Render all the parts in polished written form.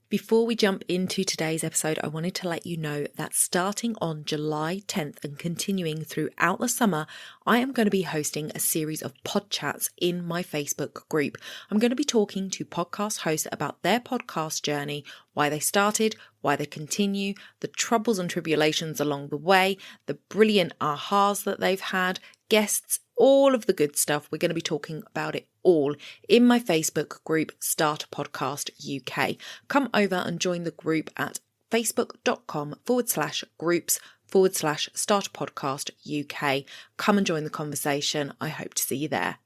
Before we jump into today's episode, I wanted to let you know that starting on July 10th and continuing throughout the summer, I am going to be hosting a series of pod chats in my Facebook group. I'm going to be talking to podcast hosts about their podcast journey, why they started, why they continue, the troubles and tribulations along the way, the brilliant ahas that they've had, guests, all of the good stuff. We're going to be talking about it all in my Facebook group, Start a Podcast UK. Come over and join the group at facebook.com/groups/Start a Podcast UK. Come and join the conversation. I hope to see you there.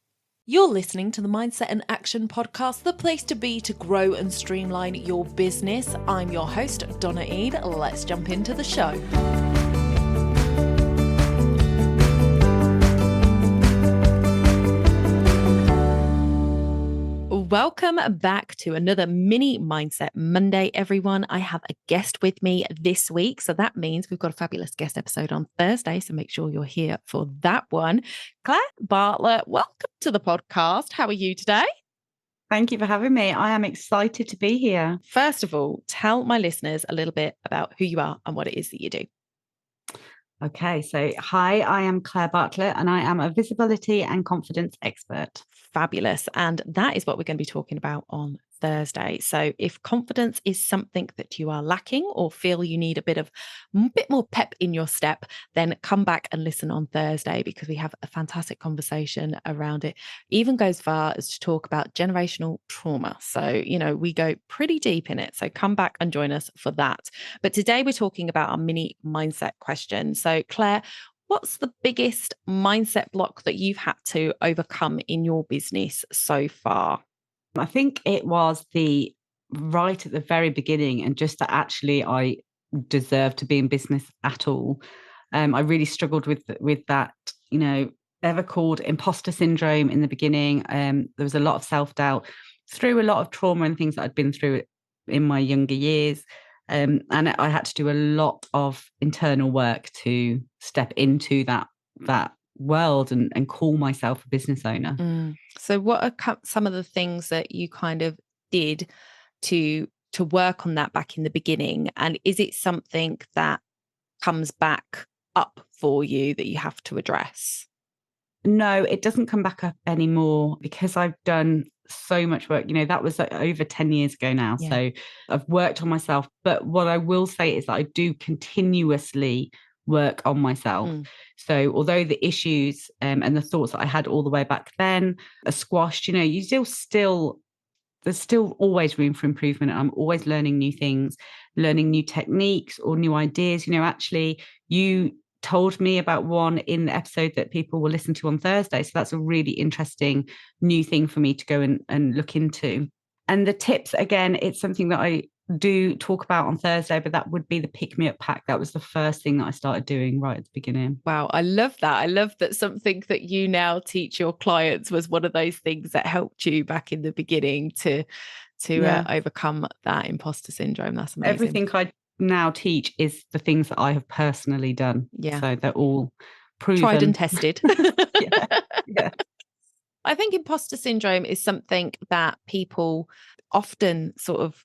You're listening to the Mindset and Action Podcast, the place to be to grow and streamline your business. I'm your host, Donna. Let's jump into the show. Welcome back to another mini Mindset Monday, everyone. I have a guest with me this week. So that means we've got a fabulous guest episode on Thursday. So make sure you're here for that one. Claire Bartlett, welcome to the podcast. How are you today? Thank you for having me. I am excited to be here. First of all, tell my listeners a little bit about who you are and what it is that you do. Okay, so hi, I am Claire Bartlett and I am a visibility and confidence expert. Fabulous. And that is what we're going to be talking about on Thursday. So if confidence is something that you are lacking or feel you need a bit more pep in your step, then come back and listen on Thursday because we have a fantastic conversation around it. Even goes far as to talk about generational trauma. So, we go pretty deep in it. So come back and join us for that. But today we're talking about our mini mindset question. So Claire, what's the biggest mindset block that you've had to overcome in your business so far? I think it was right at the very beginning and just that actually I deserve to be in business at all. I really struggled with that, ever called imposter syndrome in the beginning. There was a lot of self-doubt through a lot of trauma and things that I'd been through in my younger years. And I had to do a lot of internal work to step into that world and call myself a business owner. So what are some of the things that you kind of did to work on that back in the beginning? And is it something that comes back up for you that you have to address? No, it doesn't come back up anymore because I've done so much work. That was over 10 years ago now. Yeah. So I've worked on myself. But what I will say is that I do continuously work on myself. So although the issues and the thoughts that I had all the way back then are squashed, you there's still always room for improvement. I'm always learning new things, learning new techniques or new ideas. Actually, you told me about one in the episode that people will listen to on Thursday. So that's a really interesting new thing for me to go and look into. And the tips, again, it's something that I do talk about on Thursday, but that would be the pick me up pack. That was the first thing that I started doing right at the beginning. Wow, I love that. I love that something that you now teach your clients was one of those things that helped you back in the beginning to overcome that imposter syndrome. That's amazing. Everything I now teach is the things that I have personally done. Yeah. So they're all proven. Tried and tested. Yeah. I think imposter syndrome is something that people often sort of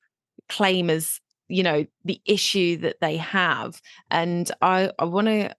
claim as, the issue that they have. And I'm going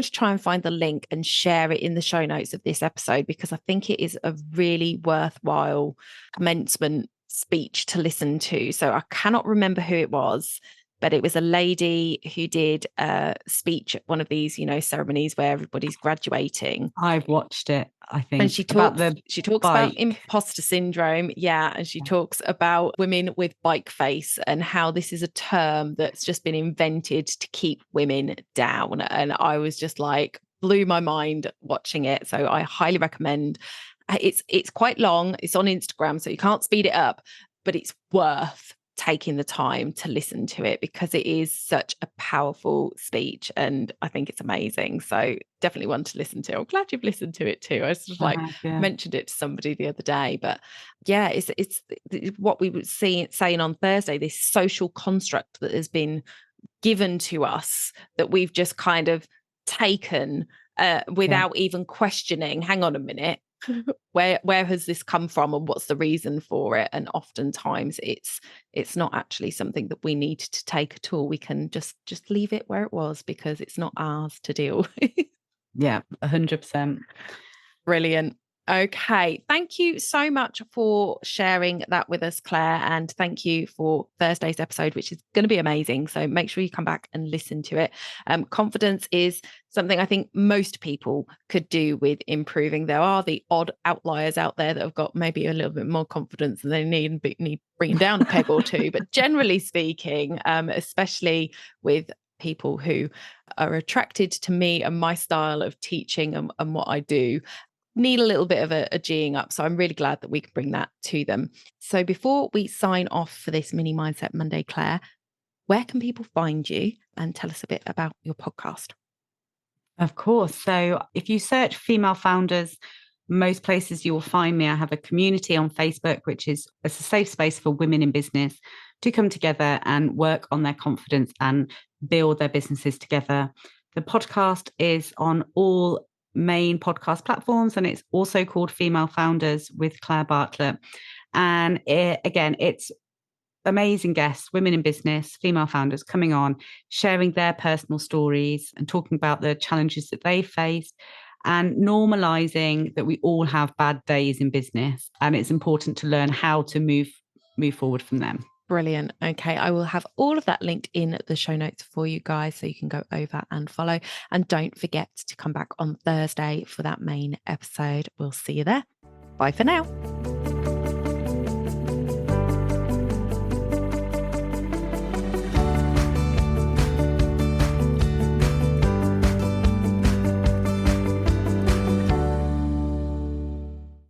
to try and find the link and share it in the show notes of this episode because I think it is a really worthwhile commencement speech to listen to. So I cannot remember who it was, but it was a lady who did a speech at one of these, ceremonies where everybody's graduating. I've watched it, I think. And she talks about imposter syndrome. Yeah. And she talks about women with bike face and how this is a term that's just been invented to keep women down. And I was just like, blew my mind watching it. So I highly recommend. It's quite long. It's on Instagram, so you can't speed it up, but it's worth taking the time to listen to it because it is such a powerful speech and I think it's amazing. So definitely one to listen to. I'm glad you've listened to it too. I sort of mentioned it to somebody the other day, but yeah, it's what we were saying on Thursday, this social construct that has been given to us that we've just kind of taken without even questioning, hang on a minute, where has this come from and what's the reason for it? And oftentimes it's not actually something that we need to take at all. We can just leave it where it was because it's not ours to deal with. Yeah, 100%. Brilliant. Okay. Thank you so much for sharing that with us, Claire. And thank you for Thursday's episode, which is going to be amazing. So make sure you come back and listen to it. Confidence is something I think most people could do with improving. There are the odd outliers out there that have got maybe a little bit more confidence than they need bringing down a peg or two. But generally speaking, especially with people who are attracted to me and my style of teaching and what I do, need a little bit of a G'ing up. So I'm really glad that we can bring that to them. So before we sign off for this mini Mindset Monday, Claire, where can people find you and tell us a bit about your podcast? Of course. So if you search female founders, most places you will find me. I have a community on Facebook, which is a safe space for women in business to come together and work on their confidence and build their businesses together. The podcast is on all main podcast platforms, and it's also called Female Founders with Claire Bartlett. And it's amazing guests, women in business, female founders coming on, sharing their personal stories and talking about the challenges that they faced and normalizing that we all have bad days in business. And it's important to learn how to move forward from them. Brilliant. Okay. I will have all of that linked in the show notes for you guys so you can go over and follow. And don't forget to come back on Thursday for that main episode. We'll see you there. Bye for now.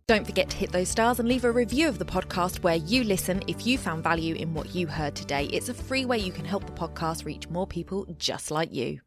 Don't forget to hit those stars and leave a review of the podcast where you listen if you found value in what you heard today. It's a free way you can help the podcast reach more people just like you.